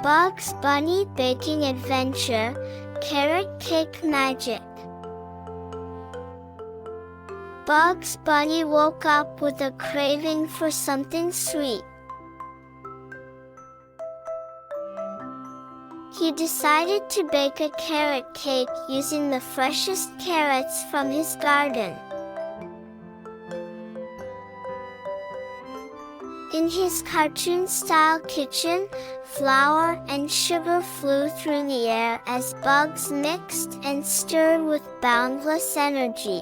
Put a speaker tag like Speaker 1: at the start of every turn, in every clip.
Speaker 1: Bugs Bunny Baking Adventure, Carrot Cake Magic. Bugs Bunny woke up with a craving for something sweet. He decided to bake a carrot cake using the freshest carrots from his garden. In his cartoon-style kitchen, flour and sugar flew through the air as Bugs mixed and stirred with boundless energy.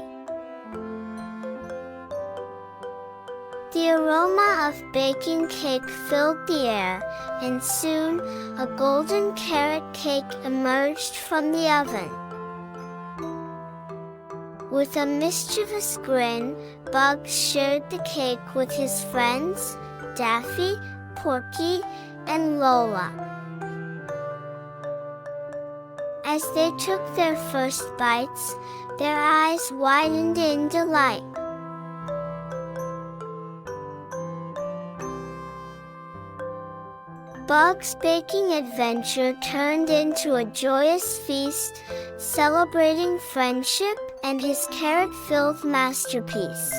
Speaker 1: The aroma of baking cake filled the air, and soon, a golden carrot cake emerged from the oven. With a mischievous grin, Bugs shared the cake with his friends, Daffy, Porky, and Lola. As they took their first bites, their eyes widened in delight. Bugs' baking adventure turned into a joyous feast, celebrating friendship and his carrot-filled masterpiece.